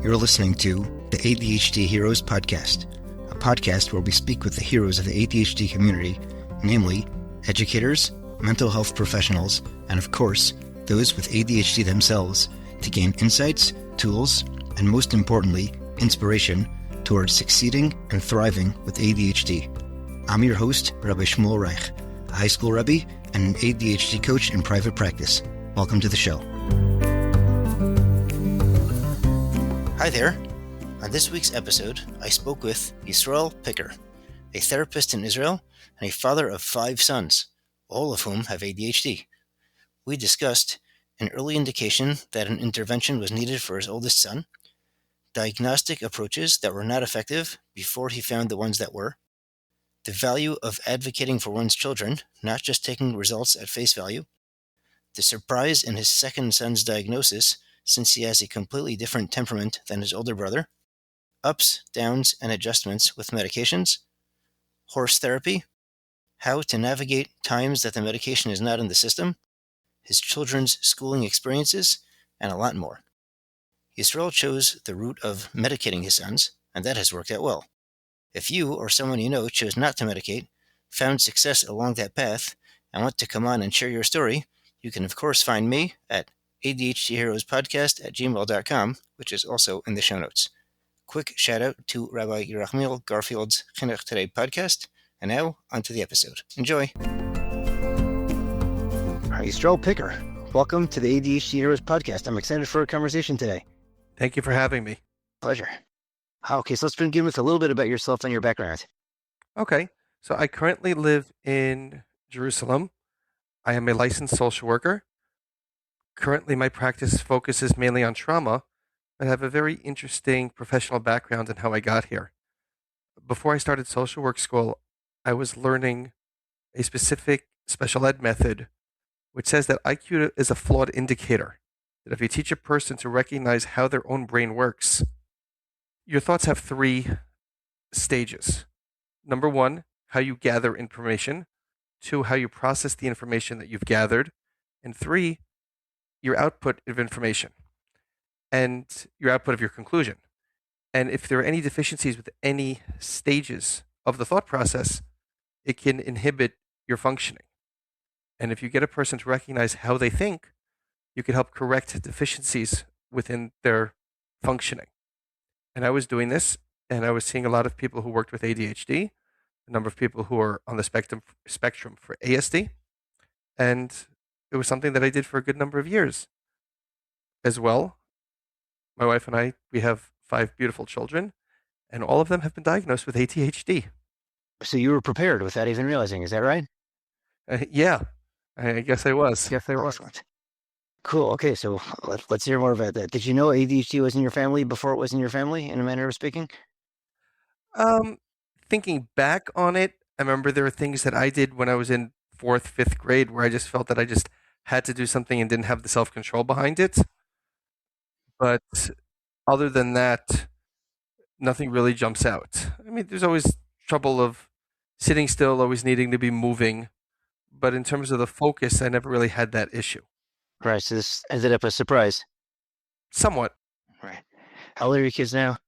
You're listening to the ADHD Heroes Podcast, a podcast where we speak with the heroes of the ADHD community, namely educators, mental health professionals, and of course, those with ADHD themselves, to gain insights, tools, and most importantly, inspiration towards succeeding and thriving with ADHD. I'm your host, Rabbi Shmuel Reich, a high school Rebbe and an ADHD coach in private practice. Welcome to the show. Hi there. On this week's episode, I spoke with Yisroel Picker, a therapist in Israel and a father of 5 sons, all of whom have ADHD. We discussed an early indication that an intervention was needed for his oldest son, diagnostic approaches that were not effective before he found the ones that were, the value of advocating for one's children, not just taking results at face value, the surprise in his second son's diagnosis since he has a completely different temperament than his older brother, ups, downs, and adjustments with medications, horse therapy, how to navigate times that the medication is not in the system, his children's schooling experiences, and a lot more. Yisroel chose the route of medicating his sons, and that has worked out well. If you or someone you know chose not to medicate, found success along that path, and want to come on and share your story, you can of course find me at ADHDheroespodcast@gmail.com, which is also in the show notes. Quick shout out to Rabbi Yerachmiel Garfield's Chinuch Today podcast. And now, onto the episode. Enjoy. All right, Yisroel Picker, welcome to the ADHD Heroes podcast. I'm excited for a conversation today. Thank you for having me. Pleasure. Okay, so let's begin with a little bit about yourself and your background. Okay, so I currently live in Jerusalem. I am a licensed social worker. Currently, my practice focuses mainly on trauma, but I have a very interesting professional background in how I got here. Before I started social work school, I was learning a specific special ed method, which says that IQ is a flawed indicator. That if you teach a person to recognize how their own brain works, your thoughts have 3 stages. Number 1, how you gather information. 2, how you process the information that you've gathered. And 3, your output of information and your output of your conclusion. And if there are any deficiencies with any stages of the thought process, it can inhibit your functioning. And if you get a person to recognize how they think, you can help correct deficiencies within their functioning. And I was doing this, and I was seeing a lot of people who worked with ADHD, a number of people who are on the spectrum for ASD, and it was something that I did for a good number of years. As well, my wife and I, we have 5 beautiful children, and all of them have been diagnosed with ADHD. So you were prepared without even realizing, is that right? Yeah, I guess I was. Yes, I was. Cool. Okay, so let's hear more about that. Did you know ADHD was in your family before it was in your family, in a manner of speaking? Thinking back on it, I remember there were things that I did when I was in 4th, 5th grade where I just felt that I just had to do something and didn't have the self-control behind it. But other than that, nothing really jumps out. I mean, there's always trouble of sitting still, always needing to be moving. But in terms of the focus, I never really had that issue. Right, so this ended up a surprise. Somewhat. Right. How old are your kids now?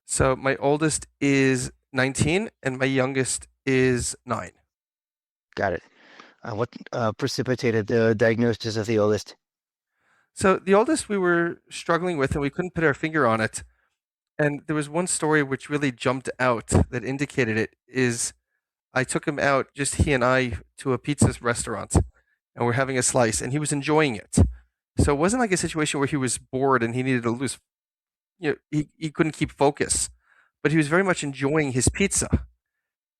So my oldest is 19 and my youngest is 9. Got it. What precipitated the diagnosis of the oldest? So the oldest we were struggling with and we couldn't put our finger on it. And there was one story which really jumped out that indicated it is I took him out, just he and I, to a pizza restaurant and we're having a slice and he was enjoying it. So it wasn't like a situation where he was bored and he needed to lose, he couldn't keep focus, but he was very much enjoying his pizza.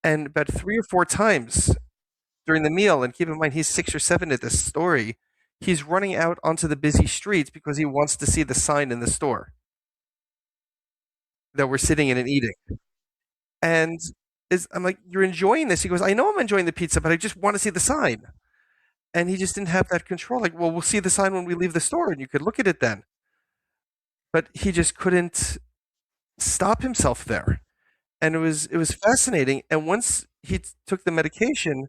And about 3 or 4 times during the meal, and keep in mind he's 6 or 7 at this story, he's running out onto the busy streets because he wants to see the sign in the store that we're sitting in and eating. And I'm like, you're enjoying this? He goes, I know I'm enjoying the pizza, but I just want to see the sign. And he just didn't have that control. Like, well, we'll see the sign when we leave the store and you could look at it then. But he just couldn't stop himself there. And it was fascinating. And once he took the medication,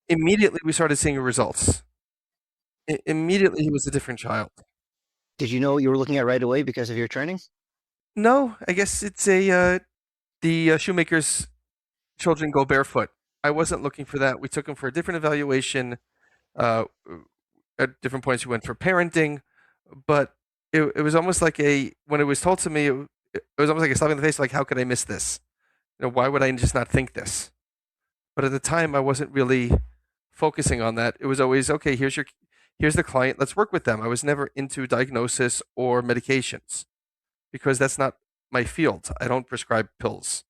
immediately we started seeing results. Immediately he was a different child. Did you know what you were looking at right away because of your training? No, I guess it's a the shoemaker's children go barefoot. I wasn't looking for that. We took him for a different evaluation. Uh, at different points, we went for parenting, but it was almost like when it was told to me, it was almost like a slap in the face. Like, how could I miss this? Why would I just not think this? But at the time, I wasn't really focusing on that. It was always okay. Here's the client. Let's work with them. I was never into diagnosis or medications because that's not my field. I don't prescribe pills.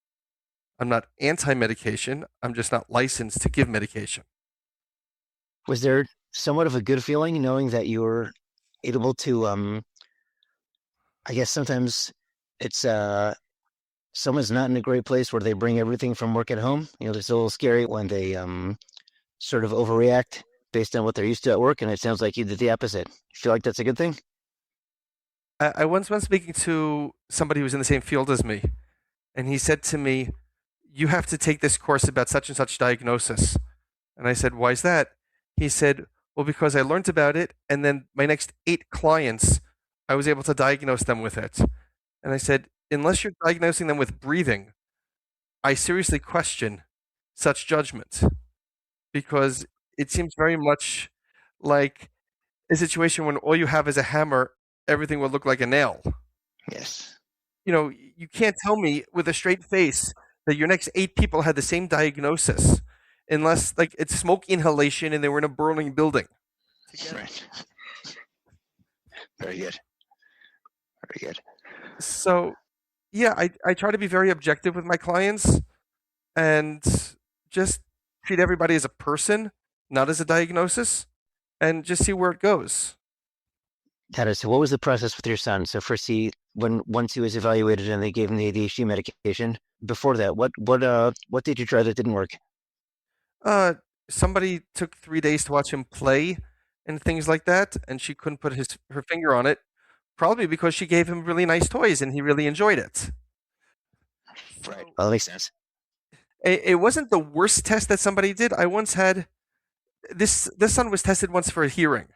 I'm not anti-medication. I'm just not licensed to give medication. Was there somewhat of a good feeling knowing that you were able to, I guess sometimes it's, someone's not in a great place where they bring everything from work at home. It's a little scary when they, sort of overreact based on what they're used to at work. And it sounds like you did the opposite. You feel like that's a good thing? I once went speaking to somebody who was in the same field as me, and he said to me, "You have to take this course about such and such diagnosis." And I said, "Why is that?" He said, "Well, because I learned about it, and then my next 8 clients, I was able to diagnose them with it." And I said, "Unless you're diagnosing them with breathing, I seriously question such judgment because it seems very much like a situation when all you have is a hammer, everything will look like a nail. Yes. You can't tell me with a straight face that your next 8 people had the same diagnosis unless like it's smoke inhalation and they were in a burning building together." Right. Very good. Very good. So yeah, I try to be very objective with my clients and just treat everybody as a person, not as a diagnosis, and just see where it goes. Got it. So what was the process with your son? So first once he was evaluated and they gave him the ADHD medication, before that, what did you try that didn't work? Uh, Somebody took 3 days to watch him play and things like that, and she couldn't put her finger on it, probably because she gave him really nice toys and he really enjoyed it. Right. So Well, that makes sense. it wasn't the worst test that somebody did. I once had this son was tested once for a hearing,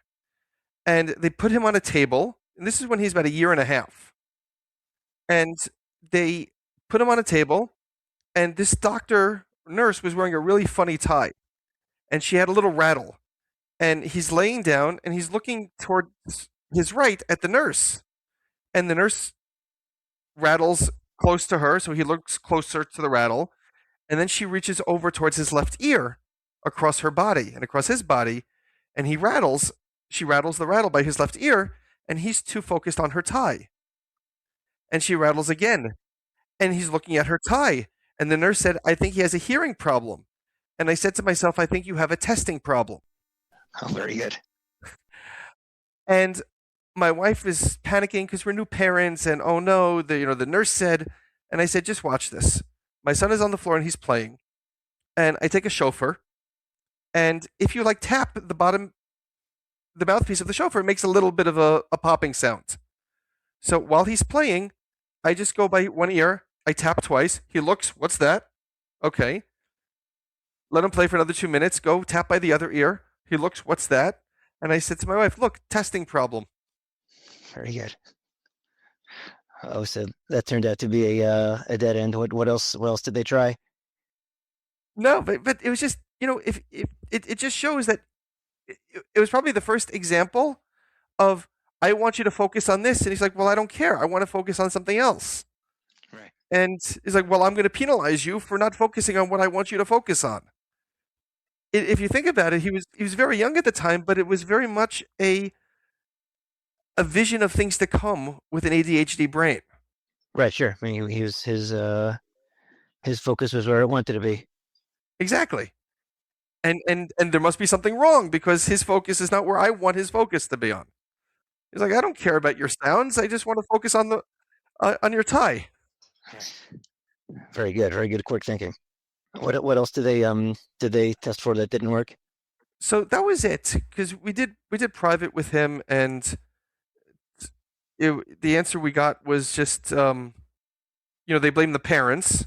and they put him on a table. And this is when he's about a year and a half, and they put him on a table, and this doctor nurse was wearing a really funny tie, and she had a little rattle, and he's laying down and he's looking towards his right at the nurse, and the nurse rattles close to her, so he looks closer to the rattle, and then she reaches over towards his left ear across her body and across his body, and she rattles the rattle by his left ear, and he's too focused on her tie. And she rattles again, and he's looking at her tie. And the nurse said, "I think he has a hearing problem." And I said to myself, "I think you have a testing problem." Oh, very good. And my wife is panicking because we're new parents, and oh no, the nurse said, and I said, "Just watch this." My son is on the floor and he's playing, and I take a chauffeur, and if you like tap the mouthpiece of the chauffeur, it makes a little bit of a popping sound. So while he's playing, I just go by one ear, I tap twice, he looks, "What's that?" Okay. Let him play for another 2 minutes, go tap by the other ear, he looks, "What's that?" And I said to my wife, "Look, testing problem." Very good. Oh, so that turned out to be a dead end. What else did they try? No, but it was just if it just shows that it was probably the first example of I want you to focus on this, and he's like, "Well, I don't care. I want to focus on something else." Right. And he's like, "Well, I'm going to penalize you for not focusing on what I want you to focus on." If you think about it, he was very young at the time, but it was very much a vision of things to come with an ADHD brain. Right, sure. I mean, he was his focus was where it wanted to be. Exactly. And there must be something wrong because his focus is not where I want his focus to be on. He's like, "I don't care about your sounds. I just want to focus on your tie." Very good. Very good. Quick thinking. What else did they test for that didn't work? So that was it because we did private with him, and the answer we got was just they blamed the parents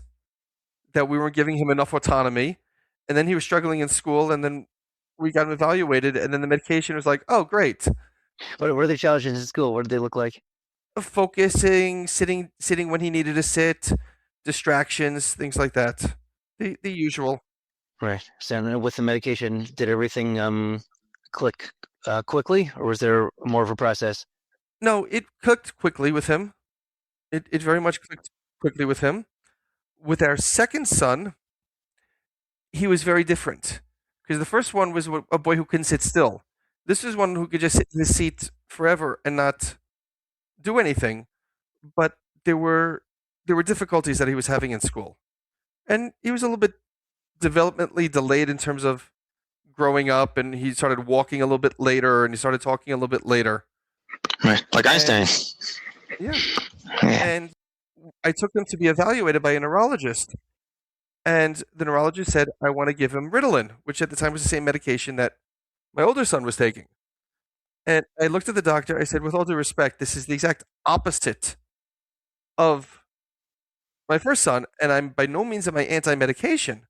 that we weren't giving him enough autonomy, and then he was struggling in school, and then we got him evaluated, and then the medication was like, "Oh, great." What were the challenges in school? What did they look like? focusing, sitting when he needed to sit, distractions, things like that. The usual. Right. So with the medication, did everything click quickly, or was there more of a process? No, it clicked quickly with him. It very much clicked quickly with him. With our second son, he was very different because the first one was a boy who couldn't sit still. This is one who could just sit in his seat forever and not do anything. But there were there were difficulties that he was having in school, and he was a little bit developmentally delayed in terms of growing up, and he started walking a little bit later, and he started talking a little bit later. Right. Like Einstein. And yeah, Yeah. and I took him to be evaluated by a neurologist, and the neurologist said, I want to give him Ritalin, which at the time was the same medication that my older son was taking. And I looked at the doctor. I said, with all due respect, this is the exact opposite of my first son, and I'm by no means am I anti-medication,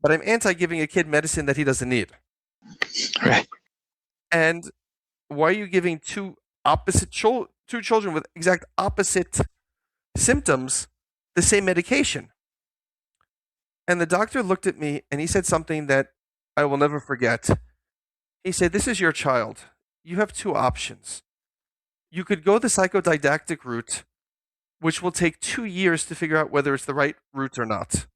but I'm anti giving a kid medicine that he doesn't need. Right. And why are you giving two children with exact opposite symptoms the same medication? And the doctor looked at me and he said something that I will never forget. He said, "This is your child. You have two options. You could go the psychodidactic route, which will take 2 years to figure out whether it's the right route or not.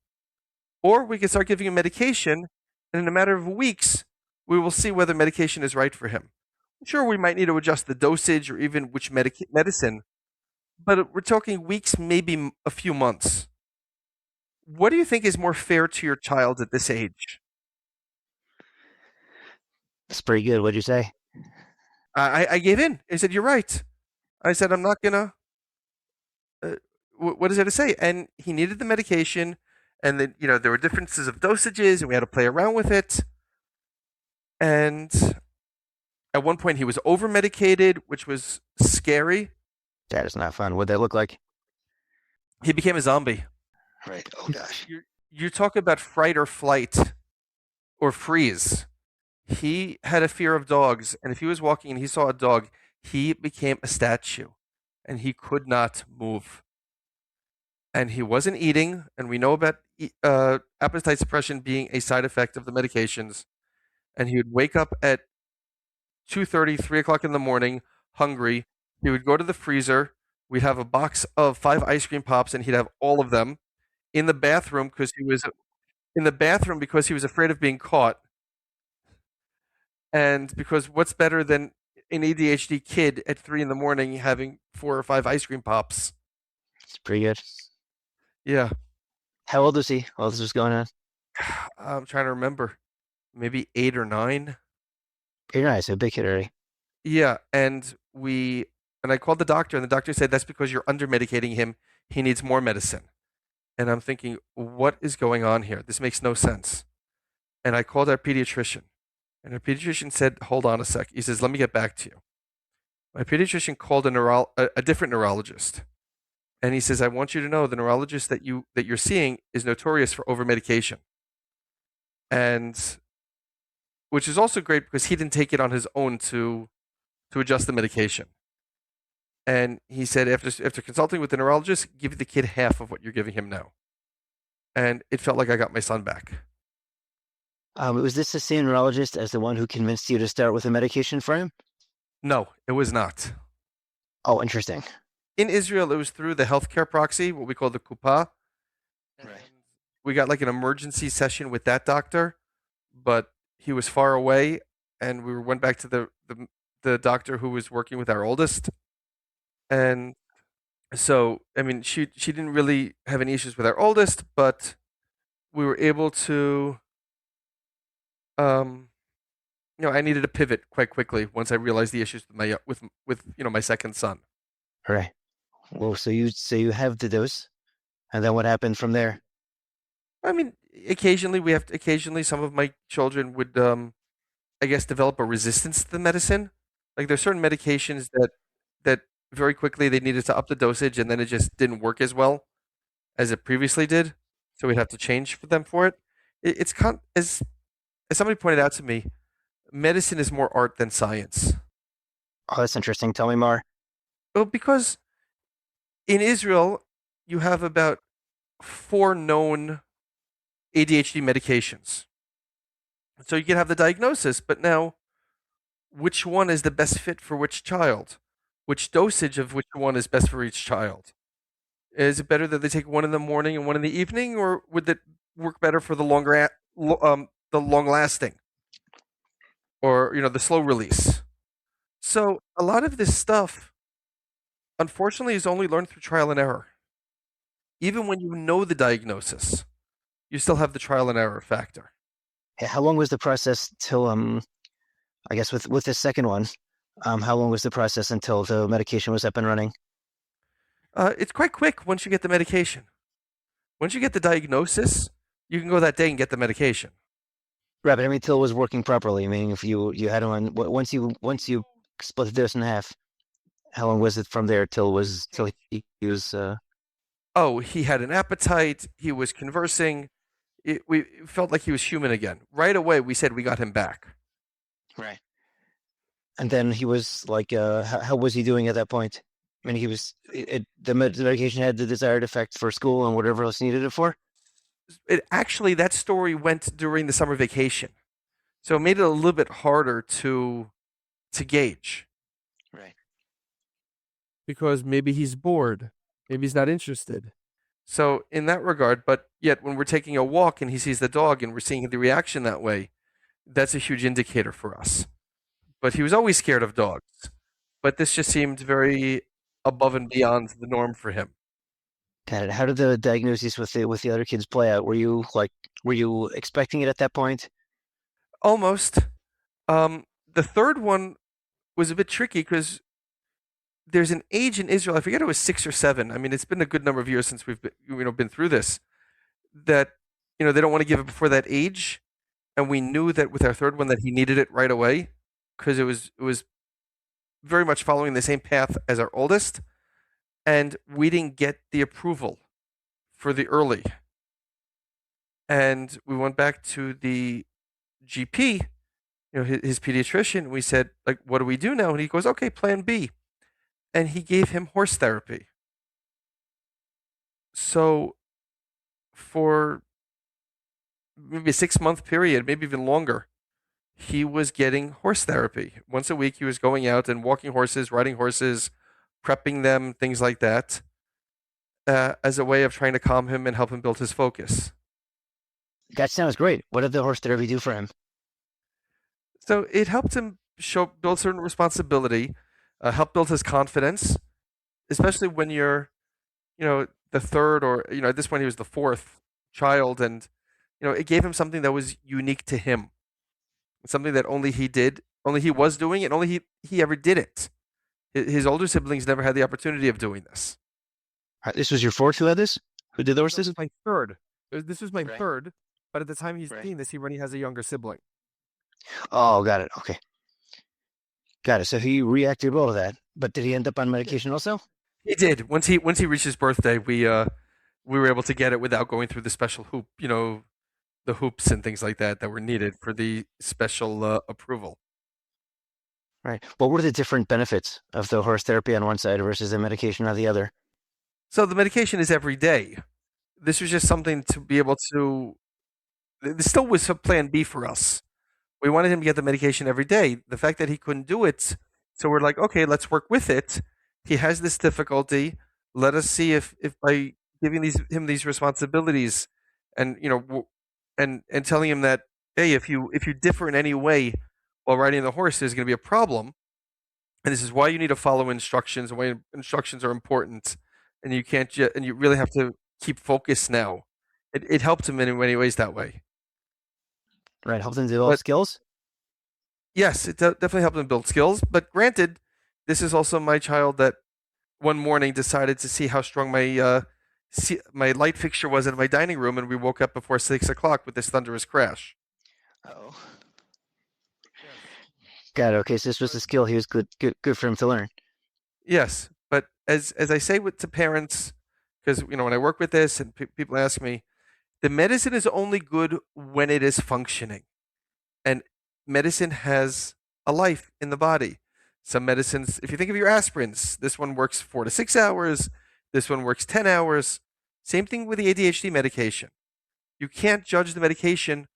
Or we could start giving him medication, and in a matter of weeks, we will see whether medication is right for him. Sure, we might need to adjust the dosage or even which medicine, but we're talking weeks, maybe a few months. What do you think is more fair to your child at this age?" That's pretty good. What'd you say? I gave in. I said, "You're right." I said, "I'm not gonna. Uh, what is there to say?" And he needed the medication, and then there were differences of dosages, and we had to play around with it. And at one point, he was over medicated, which was scary. That is not fun. What'd that look like? He became a zombie. Right. Oh gosh. You talk about fright or flight or freeze. He had a fear of dogs, and if he was walking and he saw a dog, he became a statue, and he could not move. And he wasn't eating, and we know about appetite suppression being a side effect of the medications. And he would wake up at 2:30, 3 o'clock in the morning, hungry. He would go to the freezer. We'd have a box of 5 ice cream pops, and he'd have all of them in the bathroom because he was afraid of being caught. And because what's better than an ADHD kid at 3 in the morning having 4 or 5 ice cream pops? It's pretty good. Yeah, How old was he while this was going on? I'm trying to remember. Maybe 8 or 9. You're nice. So a big kid already. Yeah, and I called the doctor, and the doctor said that's because you're under medicating him. He needs more medicine. And I'm thinking, what is going on here? This makes no sense. And I called our pediatrician, and our pediatrician said, "Hold on a sec." He says, "Let me get back to you." My pediatrician called a different neurologist, and he says, "I want you to know the neurologist that you're seeing is notorious for over medication." And which is also great because he didn't take it on his own to adjust the medication. And he said, after consulting with the neurologist, give the kid half of what you're giving him now. And it felt like I got my son back. Was this the same neurologist as the one who convinced you to start with a medication for him? No, it was not. Oh, interesting. In Israel, it was through the healthcare proxy, what we call the kupa. And Right. we got like an emergency session with that doctor, but he was far away, and we went back to the doctor who was working with our oldest. And so, I mean, she didn't really have any issues with our oldest, but we were able to. Um, I needed to pivot quite quickly once I realized the issues with my second son. Right. Well, so you have the dose, and then what happened from there? I mean, occasionally some of my children would I guess develop a resistance to the medicine. Like there's certain medications that very quickly they needed to up the dosage, and then it just didn't work as well as it previously did. So we'd have to change for them for it. It's as somebody pointed out to me, medicine is more art than science. Oh, that's interesting. Tell me more. Well, because In Israel, you have about 4 known ADHD medications. So you can have the diagnosis, but now which one is the best fit for which child? Which dosage of which one is best for each child? Is it better that they take one in the morning and one in the evening, or would it work better for the the long lasting, or the slow release? So a lot of this stuff, unfortunately, is only learned through trial and error. Even when you know the diagnosis, you still have the trial and error factor. How long was the process till I guess with the second one, how long was the process until the medication was up and running? It's quite quick once you get the medication. Once you get the diagnosis, you can go that day and get the medication. Right, but I mean, till it was working properly. Meaning, if you had one once you split the dose in half, how long was it from there till he was Oh, he had an appetite. He was conversing. We felt like he was human again. Right away, we said we got him back. right? And then he was like, how was he doing at that point? I mean, the medication had the desired effect for school and whatever else needed it for. Actually, that story went during the summer vacation, so it made it a little bit harder to gauge. Right. Because maybe he's bored, maybe he's not interested. So in that regard, but yet when we're taking a walk and he sees the dog and we're seeing the reaction that way, that's a huge indicator for us. But he was always scared of dogs. But this just seemed very above and beyond the norm for him. Got it. How did the diagnosis with the other kids play out? Were you expecting it at that point? Almost. The third one was a bit tricky because there's an age in Israel. I forget it was 6 or 7. I mean, it's been a good number of years since we've been through this. That they don't want to give it before that age, and we knew that with our third one that he needed it right away because it was very much following the same path as our oldest, and we didn't get the approval for the early. And we went back to the GP, his pediatrician. We said, like, what do we do now? And he goes, okay, plan B. And he gave him horse therapy. So for maybe a 6 month period, maybe even longer, he was getting horse therapy. Once a week, he was going out and walking horses, riding horses, prepping them, things like that, as a way of trying to calm him and help him build his focus. That sounds great. What did the horse therapy do for him? So it helped him build certain responsibility, help build his confidence, especially when you're, the third, or at this point he was the fourth child, and it gave him something that was unique to him, something that only he did, only he was doing it, only he ever did it. His older siblings never had the opportunity of doing this. This was your fourth who had this? Who did the horse? This was my third. This was my Right. third, but at the time he's Right. seeing this, he already has a younger sibling. Oh, got it. Okay. Got it. So he reacted well to that. But did he end up on medication also? He did. Once he reached his birthday, we were able to get it without going through the special hoop, the hoops and things like that were needed for the special approval. Right. What were the different benefits of the horse therapy on one side versus the medication on the other? So the medication is every day. This was just something to be able to. This still was a plan B for us. We wanted him to get the medication every day. The fact that he couldn't do it, so we're like, okay, let's work with it. He has this difficulty. Let us see if by giving him these responsibilities, and and telling him that, hey, if you differ in any way while riding the horse, there's going to be a problem, and this is why you need to follow instructions and why instructions are important, and you can't and you really have to keep focus now. It helped him in many ways that way. Right. Helped him develop But skills? yes, it definitely helped him build skills. But granted, this is also my child that one morning decided to see how strong my light fixture was in my dining room, and we woke up before 6 o'clock with this thunderous crash. Oh. Got it. Okay. So this was a skill he was good for him to learn. Yes, but as I say to parents, because when I work with this and people ask me, the medicine is only good when it is functioning, and medicine has a life in the body. Some medicines, if you think of your aspirins, this one works 4 to 6 hours. This one works 10 hours. Same thing with the ADHD medication. You can't judge the medication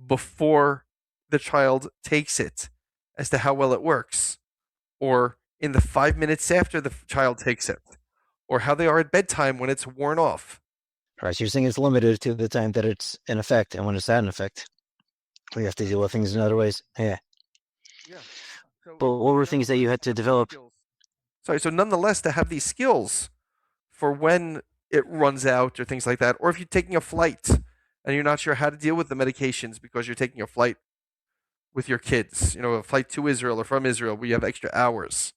before the child takes it as to how well it works, or in the 5 minutes after the child takes it, or how they are at bedtime when it's worn off. Right, so you're saying it's limited to the time that it's in effect, and when it's not in effect, we have to deal with things in other ways. Yeah. Yeah. So, But what were things that you nonetheless, had to to have these develop? skills. Sorry. So, nonetheless, to have these skills for when it runs out or things like that, or if you're taking a flight and you're not sure how to deal with the medications because you're taking a flight with your kids, a flight to Israel or from Israel where you have extra hours.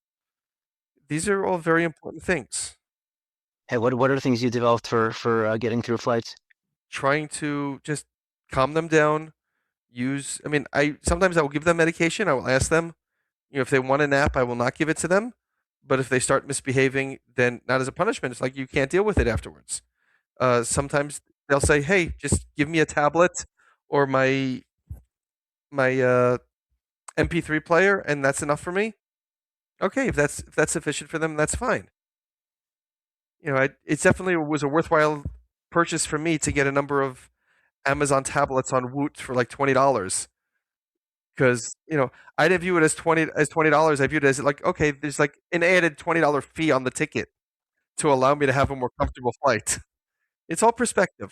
These are all very important things. Hey, what are the things you developed for getting through flights? Trying to just calm them down. I sometimes I will give them medication. I will ask them, if they want a nap, I will not give it to them. But if they start misbehaving, then not as a punishment. It's like you can't deal with it afterwards. Sometimes they'll say, "Hey, just give me a tablet or my MP3 player, and that's enough for me." Okay, if that's sufficient for them, that's fine. It definitely was a worthwhile purchase for me to get a number of Amazon tablets on Woot for like $20 because I didn't view it as $20. I viewed it as like, okay, there's like an added $20 fee on the ticket to allow me to have a more comfortable flight. It's all perspective.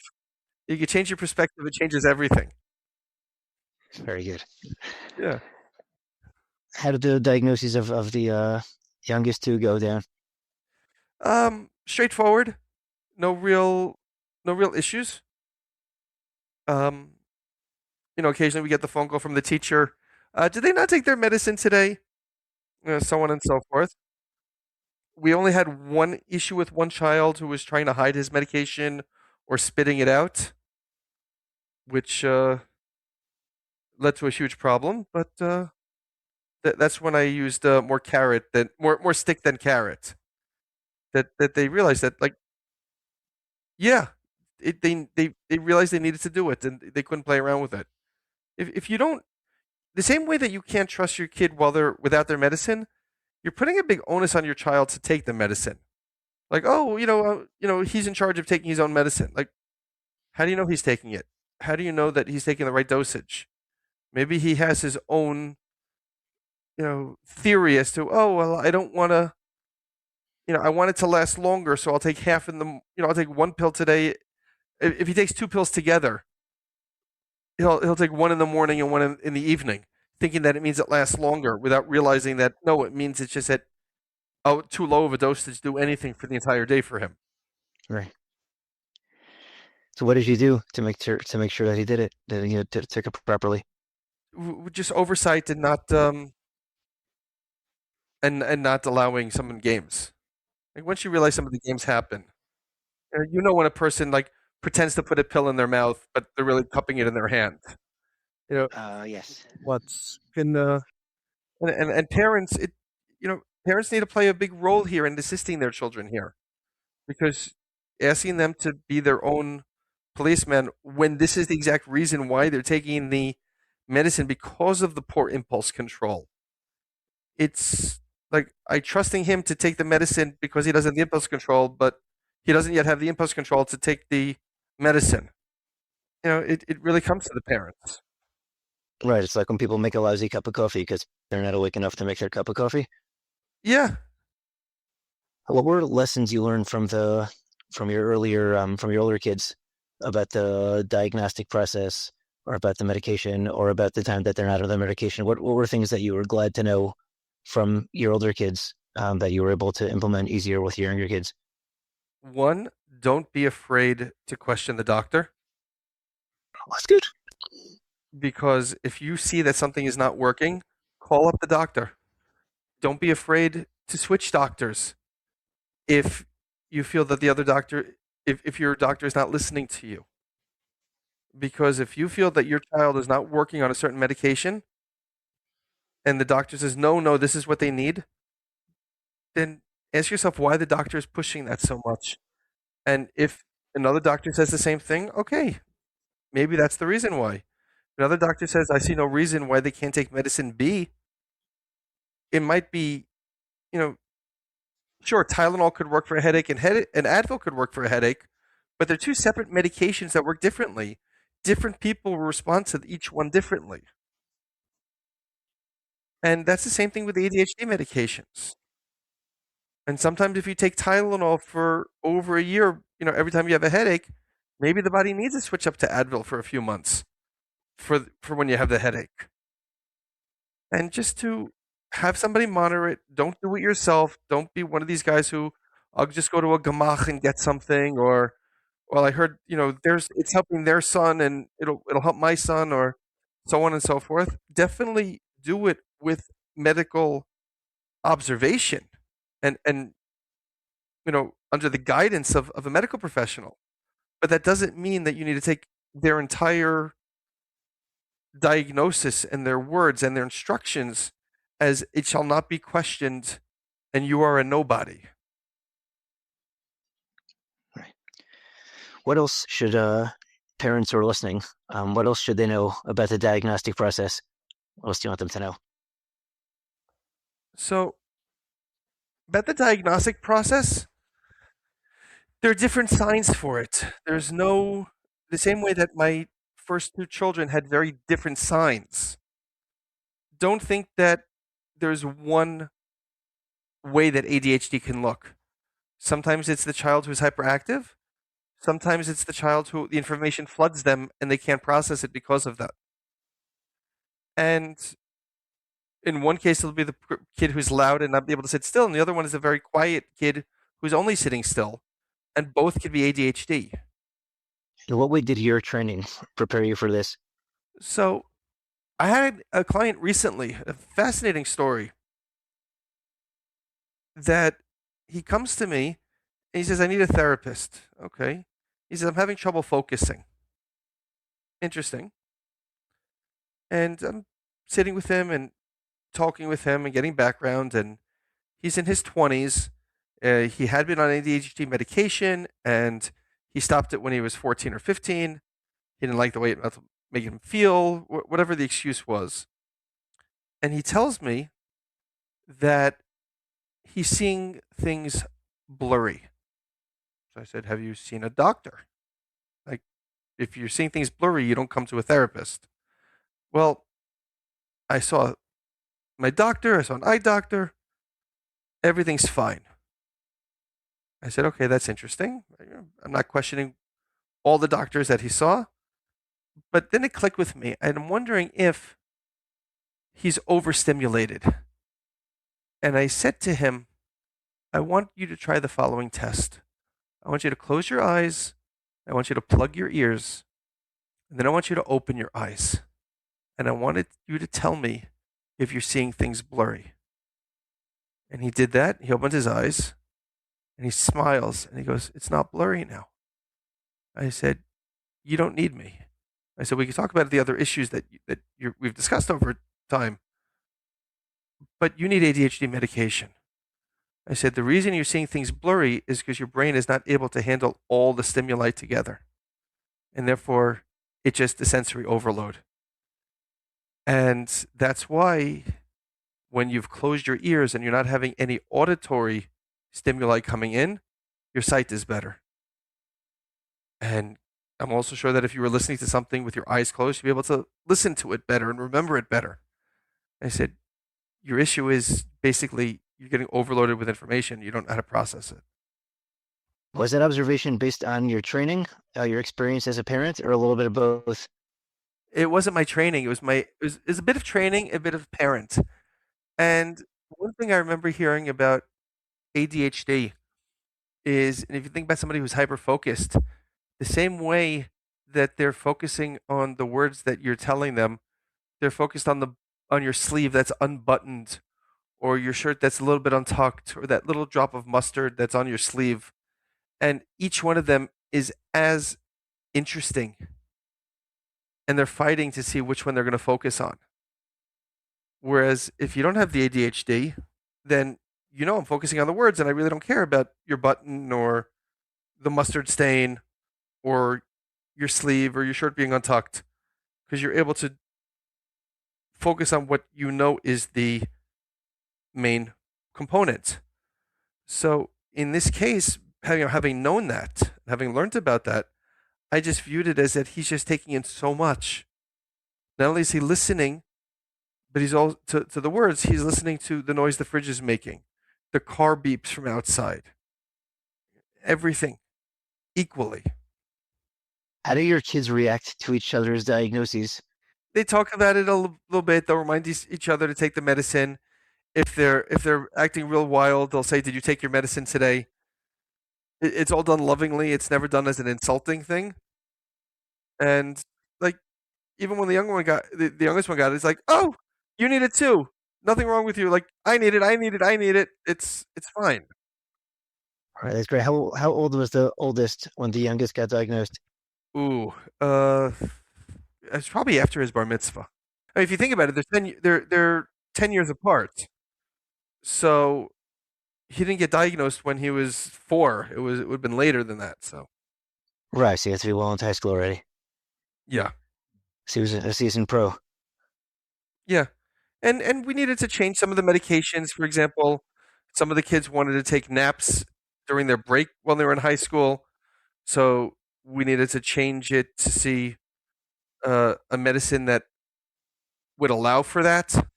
You can change your perspective; it changes everything. Very good. Yeah. How did the diagnoses of the youngest two go down? Straightforward. No real issues. Um, occasionally we get the phone call from the teacher. Did they not take their medicine today? So on and so forth. We only had one issue with one child who was trying to hide his medication or spitting it out, which led to a huge problem. But that's when I used more stick than carrot. That they realized that, like, yeah, they realized they needed to do it and they couldn't play around with it. If you don't, the same way that you can't trust your kid while they're without their medicine, you're putting a big onus on your child to take the medicine. Like, oh, he's in charge of taking his own medicine. Like, how do you know he's taking it? How do you know that he's taking the right dosage? Maybe he has his own, theory as to, oh, well, I don't want to, I want it to last longer, so I'll take half I'll take one pill today. If he takes two pills together, he'll take one in the morning and one in the evening, thinking that it means it lasts longer, without realizing that no, it means it's just that too low of a dosage to do anything for the entire day for him. Right. So what did you do to make sure that he did it, that he took it properly? Just oversight and not and not allowing some games. Like once you realize some of the games happen, when a person like pretends to put a pill in their mouth, but they're really cupping it in their hand. You know Yes. what's can and parents parents need to play a big role here in assisting their children here, because asking them to be their own policeman when this is the exact reason why they're taking the medicine, because of the poor impulse control. It's like I trusting him to take the medicine because he doesn't have the impulse control, but he doesn't yet have the impulse control to take the medicine. It really comes to the parents. Right. It's like when people make a lousy cup of coffee because they're not awake enough to make their cup of coffee. Yeah. What were lessons you learned from your older kids about the diagnostic process, or about the medication, or about the time that they're not on the medication? What were things that you were glad to know from your older kids, that you were able to implement easier with your younger kids? One, don't be afraid to question the doctor, That's good. because if you see that something is not working, call up the doctor. Don't be afraid to switch doctors if you feel that the other doctor, if your doctor is not listening to you. Because if you feel that your child is not working on a certain medication and the doctor says, no, no, this is what they need, then ask yourself why the doctor is pushing that so much. And if another doctor says the same thing, okay, maybe that's the reason why. Another doctor says, I see no reason why they can't take medicine B. It might be, you know, Sure, Tylenol could work for a headache, and Advil could work for a headache, but they're two separate medications that work differently. Different people will respond to each one differently. And that's the same thing with ADHD medications. And sometimes if you take Tylenol for over a year, every time you have a headache, maybe the body needs to switch up to Advil for a few months for when you have the headache. And just to have somebody monitor it, don't do it yourself. Don't be one of these guys who I'll just go to a gamach and get something, or well, I heard, there's it's helping their son and it'll help my son, or so on and so forth. Definitely do it with medical observation and under the guidance of a medical professional. But that doesn't mean that you need to take their entire diagnosis and their words and their instructions as it shall not be questioned and you are a nobody. Right. What else should parents who are listening, what else should they know about the diagnostic process? What else do you want them to know? So, about the diagnostic process, there are different signs for it. The same way that my first two children had very different signs. Don't think that there's one way that ADHD can look. Sometimes it's the child who's hyperactive. Sometimes it's the child who the information floods them and they can't process it because of that. And in one case, it'll be the kid who's loud and not be able to sit still, and the other one is a very quiet kid who's only sitting still, and both could be ADHD. In what way did your training prepare you for this? So, I had a client recently, a fascinating story, that he comes to me and he says, I need a therapist. Okay. He says, I'm having trouble focusing. Interesting. And I'm sitting with him and talking with him and getting background, and he's in his 20s. He had been on ADHD medication and he stopped it when he was 14 or 15. He didn't like the way it made him feel, whatever the excuse was. And he tells me that he's seeing things blurry. So I said, have you seen a doctor? Like, if you're seeing things blurry, you don't come to a therapist. Well, I saw my doctor, I saw an eye doctor, everything's fine. I said, okay, that's interesting. I'm not questioning all the doctors that he saw, but then it clicked with me, and I'm wondering if he's overstimulated. And I said to him, I want you to try the following test. I want you to close your eyes, I want you to plug your ears, and then I want you to open your eyes. And I wanted you to tell me if you're seeing things blurry. And he did that. He opened his eyes and he smiles and he goes, it's not blurry now. I said, you don't need me. I said, we can talk about the other issues we've discussed over time, but you need ADHD medication. I said, the reason you're seeing things blurry is because your brain is not able to handle all the stimuli together. And therefore, it's just a sensory overload. And that's why when you've closed your ears and you're not having any auditory stimuli coming in, your sight is better. And I'm also sure that if you were listening to something with your eyes closed, you'd be able to listen to it better and remember it better. I said, your issue is basically you're getting overloaded with information. You don't know how to process it. Was that observation based on your training, your experience as a parent, or a little bit of both? It wasn't my training. It was a bit of training, a bit of parent. And one thing I remember hearing about ADHD is, and if you think about somebody who's hyper focused, the same way that they're focusing on the words that you're telling them, they're focused on your sleeve that's unbuttoned, or your shirt that's a little bit untucked, or that little drop of mustard that's on your sleeve. And each one of them is as interesting. And they're fighting to see which one they're going to focus on. Whereas if you don't have the ADHD, then I'm focusing on the words and I really don't care about your button or the mustard stain or your sleeve or your shirt being untucked, because you're able to focus on what you know is the main component. So in this case, having known that, having learned about that, I just viewed it as that he's just taking in so much. Not only is he listening, but he's all to the words. He's listening to the noise the fridge is making, the car beeps from outside, everything equally. How do your kids react to each other's diagnoses? They talk about it a little bit. They'll remind each other to take the medicine. If they're acting real wild, they'll say, "Did you take your medicine today?" It's all done lovingly. It's never done as an insulting thing. And like even when the youngest one got it, it's like, "Oh, you need it too. Nothing wrong with you." Like I need it. I need it. I need it. It's fine. All right, that's great. How old was the oldest when the youngest got diagnosed? Ooh, it's probably after his bar mitzvah. I mean, if you think about it, they're 10 years apart. So he didn't get diagnosed when he was 4. It would have been later than that. So Right, so he has to be well into high school already. yeah, So he was a seasoned pro. yeah, and we needed to change some of the medications. For example, some of the kids wanted to take naps during their break when they were in high school, so we needed to change it to see a medicine that would allow for that,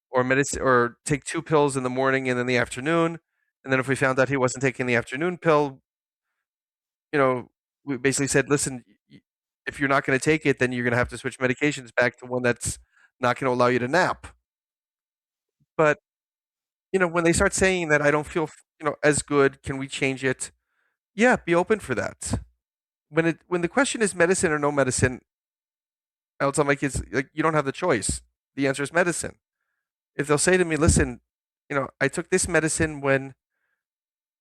or medicine, or take 2 pills in the morning and in the afternoon. And then if we found out he wasn't taking the afternoon pill, you know, we basically said, listen, if you're not going to take it, then you're going to have to switch medications back to one that's not going to allow you to nap. But when they start saying that I don't feel, as good, can we change it? Yeah, be open for that. When the question is medicine or no medicine, I'll tell my kids, like, you don't have the choice. The answer is medicine. If they'll say to me, listen, I took this medicine when,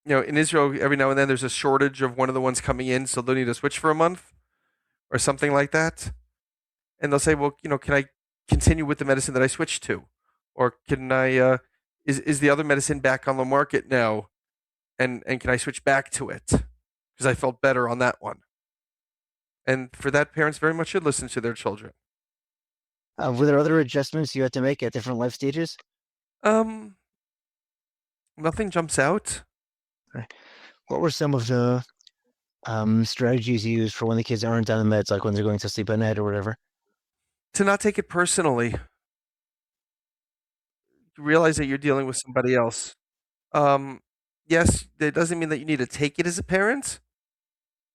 in Israel, every now and then there's a shortage of one of the ones coming in, so they'll need to switch for a month or something like that. And they'll say, well, can I continue with the medicine that I switched to? Or can I, is the other medicine back on the market now? And can I switch back to it? Because I felt better on that one. And for that, parents very much should listen to their children. Were there other adjustments you had to make at different life stages? Um, Nothing jumps out. Right. What were some of the strategies you use for when the kids aren't on the meds, like when they're going to sleep at night or whatever? To not take it personally, realize that you're dealing with somebody else. Um, yes, that doesn't mean that you need to take it as a parent,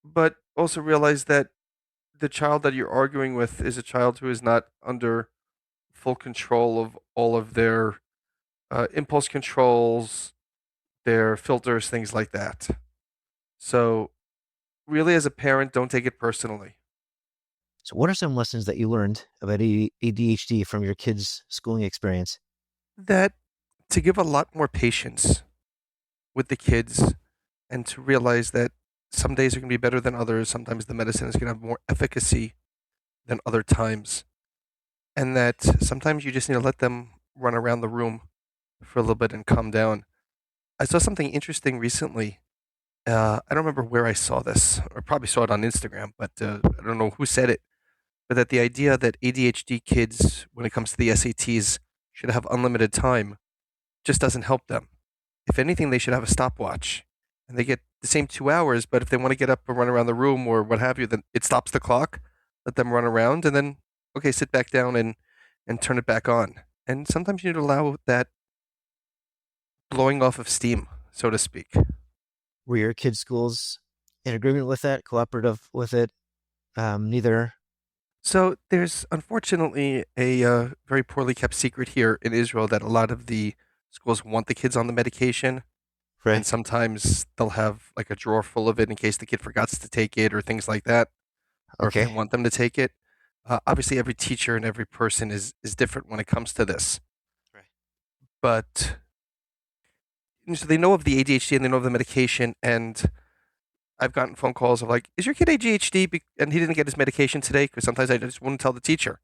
but also realize that the child that you're arguing with is a child who is not under full control of all of their impulse controls, their filters, things like that. So, really, as a parent, don't take it personally. So, what are some lessons that you learned about ADHD from your kids' schooling experience? That to give a lot more patience with the kids and to realize that some days are going to be better than others. Sometimes the medicine is going to have more efficacy than other times. And that sometimes you just need to let them run around the room for a little bit and calm down. I saw something interesting recently. I don't remember where I saw this, or probably saw it on Instagram, but I don't know who said it. But that the idea that ADHD kids, when it comes to the SATs, should have unlimited time just doesn't help them. If anything, they should have a stopwatch, and they get the same 2 hours. But if they want to get up and run around the room or what have you, then it stops the clock. Let them run around, and then okay, sit back down and turn it back on. And sometimes you need to allow that blowing off of steam, so to speak. Were your kids' schools in agreement with that, cooperative with it? Neither. So there's unfortunately a very poorly kept secret here in Israel that a lot of the schools want the kids on the medication, and Right. sometimes they'll have like a drawer full of it in case the kid forgets to take it or things like that, or if they Okay. want them to take it. Obviously, every teacher and every person is different when it comes to this, Right. but so they know of the ADHD and they know of the medication. And I've gotten phone calls of like, "Is your kid ADHD?" And he didn't get his medication today because sometimes I just wouldn't tell the teacher,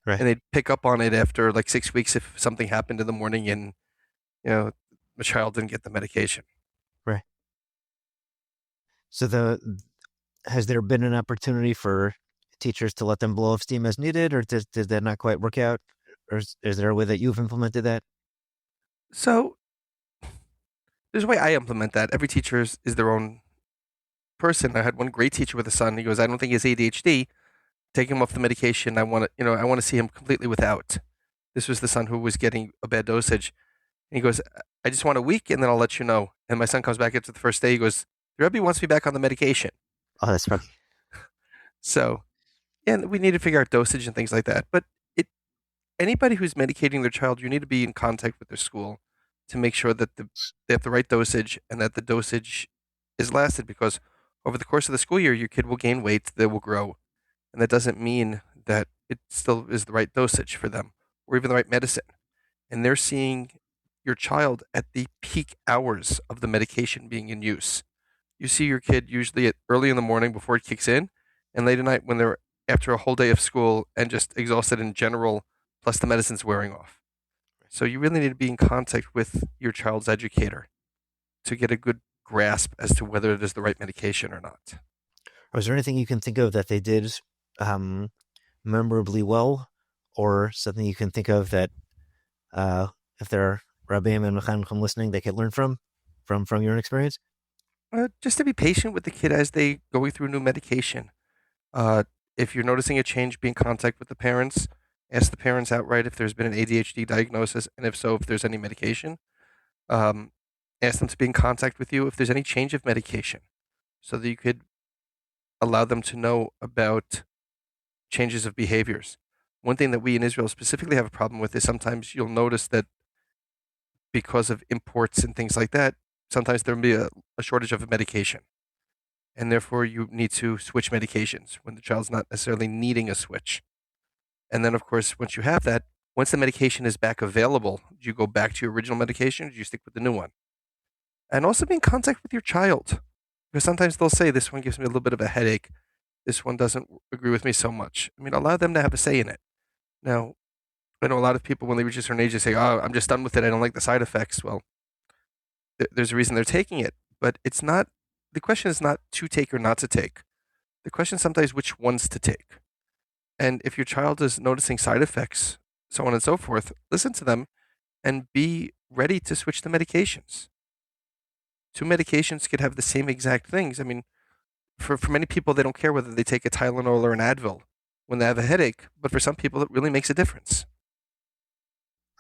Right. and they'd pick up on it after like 6 weeks if something happened in the morning and you know the child didn't get the medication. Right. So has there been an opportunity for teachers to let them blow off steam as needed, or did that not quite work out? Or is there a way that you've implemented that? So there's a way I implement that. Every teacher is their own person. I had one great teacher with a son. He goes, I don't think he has ADHD. Take him off the medication. I want to see him completely without. This was the son who was getting a bad dosage. And he goes, I just want a week and then I'll let you know. And my son comes back after the first day. He goes, the Rebbe wants me back on the medication. Oh, that's funny. So, yeah, we need to figure out dosage and things like that. But it anybody who's medicating their child, you need to be in contact with their school to make sure that they have the right dosage and that the dosage is lasted because over the course of the school year, your kid will gain weight, they will grow. And that doesn't mean that it still is the right dosage for them or even the right medicine. And they're seeing your child at the peak hours of the medication being in use. You see your kid usually at early in the morning before it kicks in, and late at night when they're after a whole day of school and just exhausted in general, plus the medicine's wearing off. So you really need to be in contact with your child's educator to get a good grasp as to whether it is the right medication or not. Was there anything you can think of that they did um, memorably well, or something you can think of that if there are Rabbeim and Mechanchim listening, they could learn from your experience? Just to be patient with the kid as they going through new medication. Uh, if you're noticing a change, be in contact with the parents. Ask the parents outright if there's been an ADHD diagnosis, and if so, if there's any medication. Um, Ask them to be in contact with you if there's any change of medication, so that you could allow them to know about changes of behaviors. One thing that we in Israel specifically have a problem with is sometimes you'll notice that because of imports and things like that, sometimes there will be a shortage of a medication. And therefore, you need to switch medications when the child's not necessarily needing a switch. And then, of course, once you have that, once the medication is back available, do you go back to your original medication or do you stick with the new one? And also be in contact with your child. Because sometimes they'll say, this one gives me a little bit of a headache. This one doesn't agree with me so much. I mean, allow them to have a say in it. Now, I know a lot of people, when they reach a certain age, they say, oh, I'm just done with it. I don't like the side effects. Well, there's a reason they're taking it. But it's not, the question is not to take or not to take. The question is sometimes which ones to take. And if your child is noticing side effects, so on and so forth, listen to them and be ready to switch the medications. Two medications could have the same exact things. I mean, for many people, they don't care whether they take a Tylenol or an Advil when they have a headache, but for some people, it really makes a difference.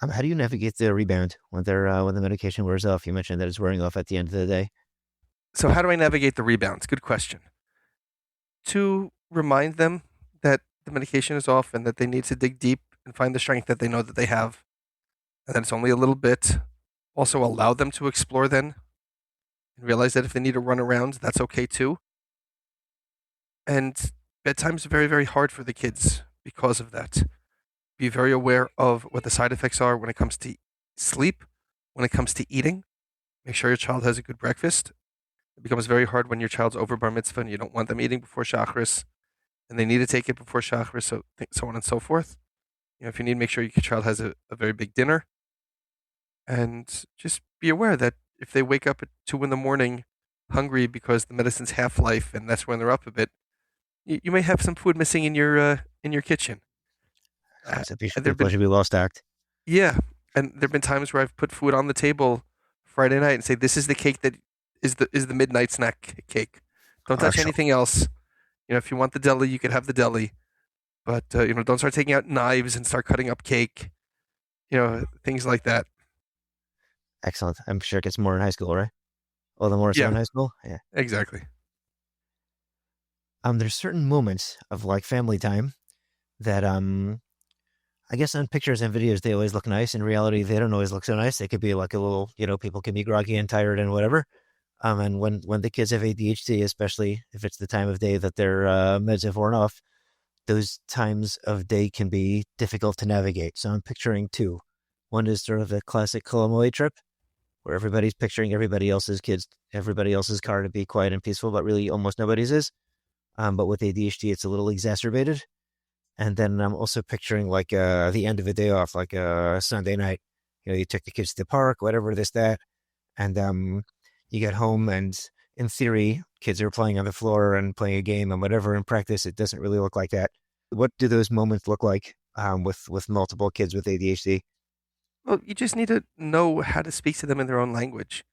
How do you navigate the rebound when when the medication wears off? You mentioned that it's wearing off at the end of the day. So, how do I navigate the rebounds? Good question. To remind them that the medication is off and that they need to dig deep and find the strength that they know that they have, and that it's only a little bit. Also, allow them to explore then and realize that if they need to run around, that's okay too. And bedtime's very, very hard for the kids because of that. Be very aware of what the side effects are when it comes to sleep, when it comes to eating. Make sure your child has a good breakfast. It becomes very hard when your child's over bar mitzvah and you don't want them eating before Shacharis, and they need to take it before Shacharis, so on and so forth. If you need, make sure your child has a very big dinner, and just be aware that if they wake up at 2 in the morning hungry because the medicine's half life and that's when they're up a bit, you may have some food missing in your kitchen. So And people should be well stocked. yeah, and there've been times where I've put food on the table Friday night and say, "This is the cake that is the midnight snack cake. Don't touch anything else. If you want the deli, you can have the deli, but don't start taking out knives and start cutting up cake. Things like that." Excellent. I'm sure it gets more in high school, right? Oh, the more so in Yeah, high school? Yeah. exactly. There's certain moments of like family time that I guess on pictures and videos they always look nice. In reality, they don't always look so nice. They could be like a little, people can be groggy and tired and whatever. And when the kids have ADHD, especially if it's the time of day that their meds have worn off, those times of day can be difficult to navigate. So I'm picturing two. One is sort of the classic Kolomoe trip, where everybody's picturing everybody else's kids, everybody else's car to be quiet and peaceful, but really almost nobody's is. But with ADHD, it's a little exacerbated. And then I'm also picturing like the end of a day off, like a Sunday night. You took the kids to the park, whatever, this, that. And you get home and in theory, kids are playing on the floor and playing a game and whatever. In practice, it doesn't really look like that. What do those moments look like with multiple kids with ADHD? Well, you just need to know how to speak to them in their own language.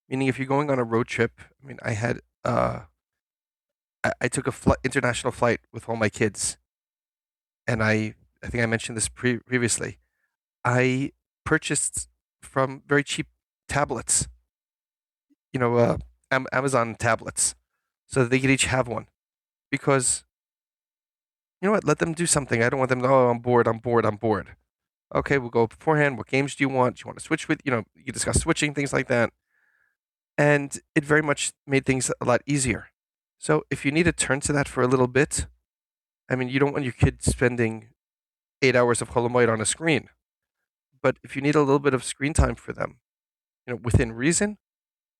Meaning, if you're going on a road trip, I mean, I took a international flight with all my kids, and I think I mentioned this previously. I purchased from very cheap tablets, you know, Amazon tablets, so that they could each have one. Because you know what, let them do something. I don't want them to, oh, I'm bored, I'm bored, I'm bored. Okay, we'll go beforehand. What games do you want? Do you want to switch with, you discuss switching, things like that. And it very much made things a lot easier. So if you need to turn to that for a little bit, I mean, you don't want your kid spending 8 hours of Holomoid on a screen. But if you need a little bit of screen time for them, within reason,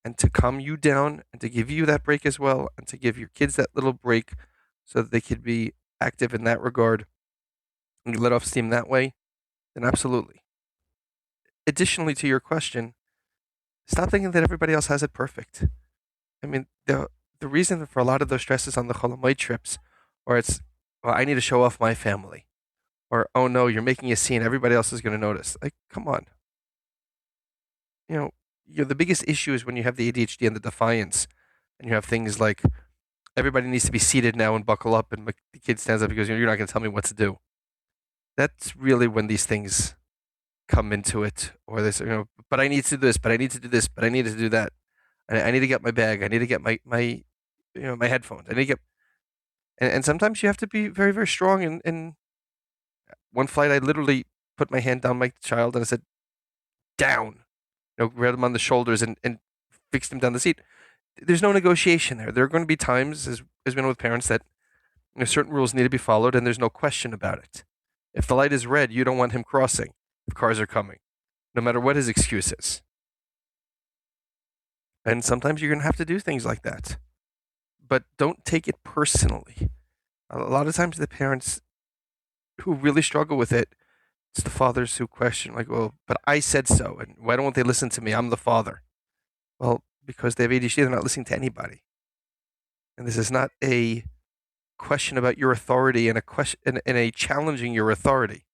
and to calm you down and to give you that break as well, and to give your kids that little break so that they could be active in that regard and you let off steam that way, then absolutely. Additionally to your question, stop thinking that everybody else has it perfect. I mean, the reason for a lot of those stresses on the Cholamoid trips, or it's, well, I need to show off my family, or oh no, you're making a scene, everybody else is going to notice. Like, come on. You know, the biggest issue is when you have the ADHD and the defiance, and you have things like everybody needs to be seated now and buckle up, and the kid stands up because you're not going to tell me what to do. That's really when these things come into it, or this, but I need to do this, but I need to do this, but I need to do that. I need to get my bag. I need to get my headphones. I need to get, and sometimes you have to be very, very strong. In one flight, I literally put my hand down my child and I said, down, grabbed him on the shoulders and fixed him down the seat. There's no negotiation there. There are going to be times, as we know with parents, that certain rules need to be followed, and there's no question about it. If the light is red, you don't want him crossing if cars are coming, no matter what his excuse is. And sometimes you're going to have to do things like that. But don't take it personally. A lot of times, the parents who really struggle with it, it's the fathers who question, like, well, but I said so, and why don't they listen to me? I'm the father. Well, because they have ADHD, they're not listening to anybody. And this is not a question about your authority and a question and a challenging your authority.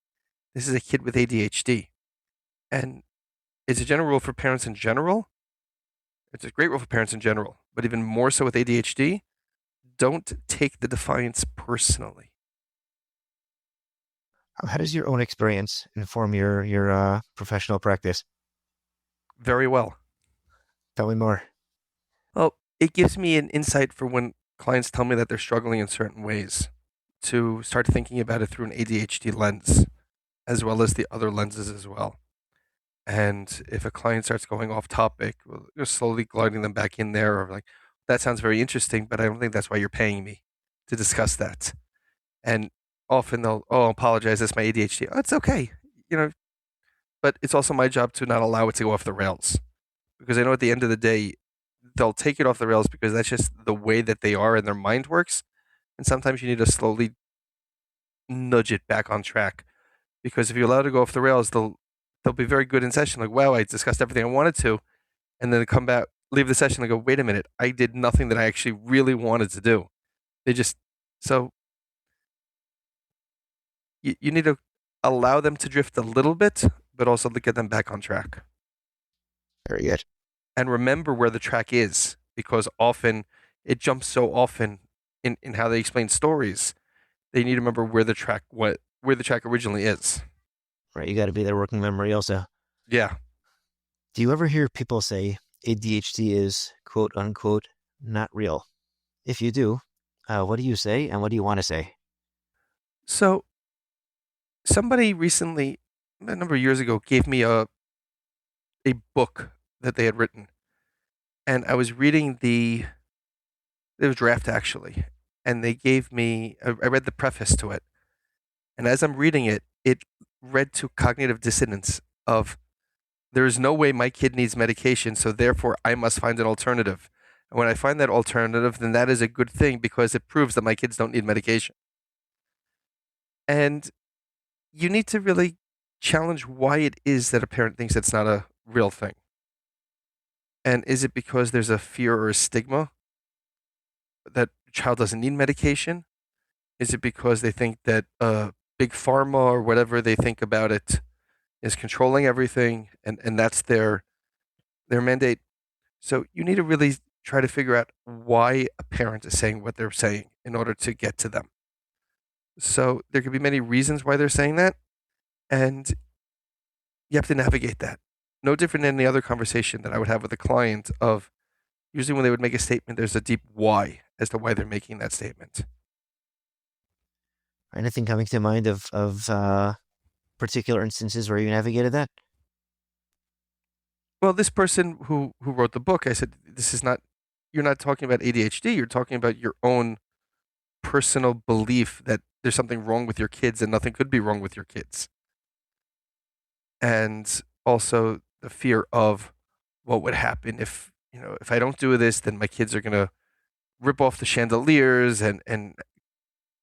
This is a kid with ADHD. And it's a general rule for parents in general. It's a great rule for parents in general, but even more so with ADHD, don't take the defiance personally. How does your own experience inform your professional practice? Very well. Tell me more. Well, it gives me an insight for when clients tell me that they're struggling in certain ways to start thinking about it through an ADHD lens, as well as the other lenses as well. And if a client starts going off topic, well, you're slowly gliding them back in there, or like, that sounds very interesting, but I don't think that's why you're paying me to discuss that. And often they'll, oh, apologize, that's my ADHD. Oh, it's okay, you know, but it's also my job to not allow it to go off the rails, because I know at the end of the day, they'll take it off the rails because that's just the way that they are and their mind works. And sometimes you need to slowly nudge it back on track, because if you allow it to go off the rails, they'll be very good in session. Like, wow, I discussed everything I wanted to, and then come back, leave the session, and go, wait a minute, I did nothing that I actually really wanted to do. They just so you need to allow them to drift a little bit, but also to get them back on track. Very good. And remember where the track is, because often it jumps so often in how they explain stories. They need to remember where the track originally is. Right, you got to be their working memory also. Yeah. Do you ever hear people say ADHD is quote unquote not real? If you do, what do you say and what do you want to say? So somebody recently, a number of years ago, gave me a book that they had written, and I was reading the draft actually, and they gave me. I read the preface to it, and as I'm reading it, it read to cognitive dissonance of there is no way my kid needs medication, so therefore I must find an alternative. And when I find that alternative, then that is a good thing because it proves that my kids don't need medication. And you need to really challenge why it is that a parent thinks it's not a real thing. And is it because there's a fear or a stigma that a child doesn't need medication? Is it because they think that big pharma or whatever they think about it is controlling everything, and that's their mandate? So you need to really try to figure out why a parent is saying what they're saying in order to get to them. So there could be many reasons why they're saying that, and you have to navigate that. No different than any other conversation that I would have with a client of usually when they would make a statement, there's a deep why as to why they're making that statement. Anything coming to mind of particular instances where you navigated that? Well, this person who wrote the book, I said, this is not, you're not talking about ADHD, you're talking about your own personal belief that there's something wrong with your kids and nothing could be wrong with your kids. And also the fear of what would happen if, if I don't do this, then my kids are going to rip off the chandeliers and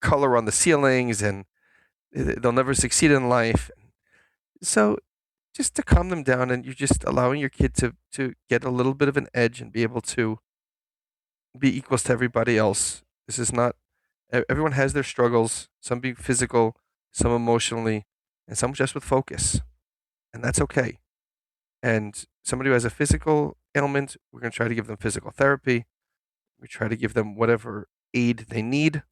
color on the ceilings and they'll never succeed in life. So just to calm them down, and you're just allowing your kid to get a little bit of an edge and be able to be equals to everybody else. This is not, everyone has their struggles, some being physical, some emotionally, and some just with focus. And that's okay. And somebody who has a physical ailment, we're going to try to give them physical therapy. We try to give them whatever aid they need.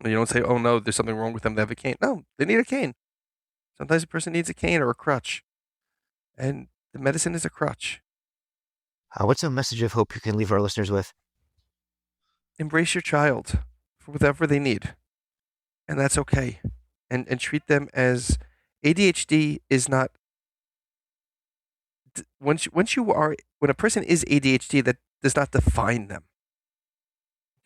And you don't say, oh no, there's something wrong with them, they have a cane. No, they need a cane. Sometimes a person needs a cane or a crutch. And the medicine is a crutch. What's a message of hope you can leave our listeners with? Embrace your child for whatever they need. And that's okay. And treat them as ADHD is not, when a person is ADHD, that does not define them.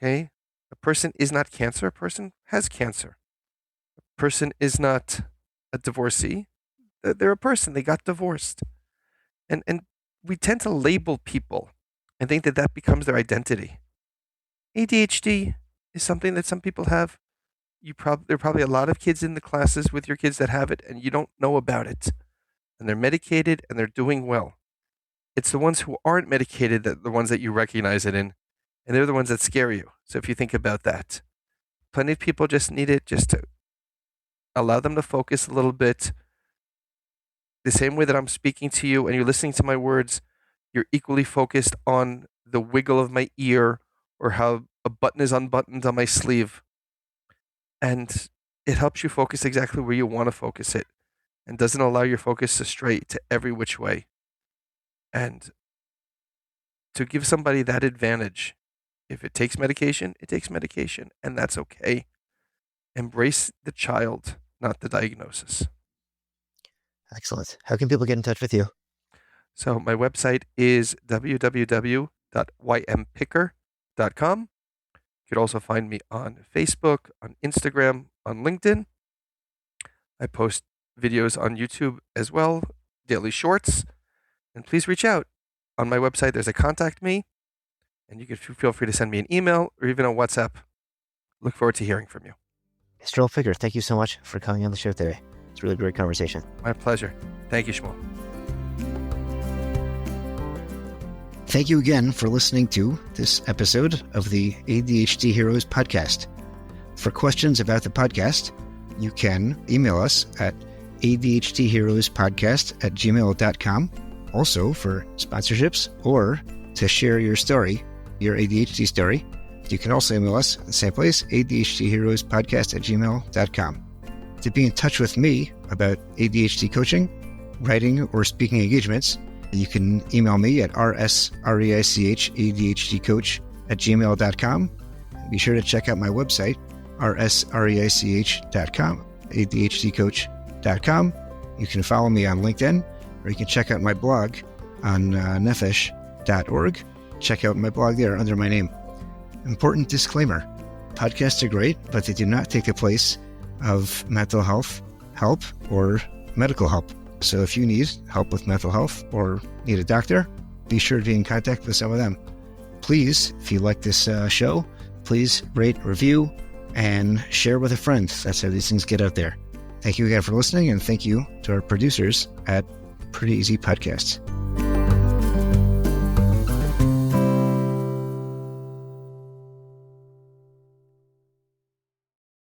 Okay? A person is not cancer. A person has cancer. A person is not a divorcee. They're a person. They got divorced. And we tend to label people and think that that becomes their identity. ADHD is something that some people have. There are probably a lot of kids in the classes with your kids that have it, and you don't know about it. And they're medicated and they're doing well. It's the ones who aren't medicated that the ones that you recognize it in, and they're the ones that scare you. So if you think about that, plenty of people just need it just to allow them to focus a little bit. The same way that I'm speaking to you and you're listening to my words, you're equally focused on the wiggle of my ear or how a button is unbuttoned on my sleeve. And it helps you focus exactly where you want to focus it and doesn't allow your focus to stray to every which way. And to give somebody that advantage, if it takes medication, it takes medication, and that's okay. Embrace the child, not the diagnosis. Excellent. How can people get in touch with you? So my website is www.ympicker.com. You could also find me on Facebook, on Instagram, on LinkedIn. I post videos on YouTube as well, daily shorts. And please reach out. On my website, there's a contact me, and you can feel free to send me an email or even a WhatsApp. Look forward to hearing from you. Yisroel Picker, thank you so much for coming on the show today. It's a really great conversation. My pleasure. Thank you, Shmuel. Thank you again for listening to this episode of the ADHD Heroes podcast. For questions about the podcast, you can email us at adhdheroespodcast@gmail.com. Also, for sponsorships or to share your story, your ADHD story, you can also email us at the same place, adhdheroespodcast@gmail.com. To be in touch with me about ADHD coaching, writing, or speaking engagements, you can email me at rsreichadhdcoach@gmail.com. Be sure to check out my website, rsreich.com, adhdcoach.com. You can follow me on LinkedIn, or you can check out my blog on nefesh.org. Check out my blog there under my name. Important disclaimer: podcasts are great, but they do not take the place of mental health help or medical help. So if you need help with mental health or need a doctor, be sure to be in contact with some of them. Please, if you like this show, please rate, review, and share with a friend. That's how these things get out there. Thank you again for listening, and thank you to our producers at Pretty Easy Podcasts.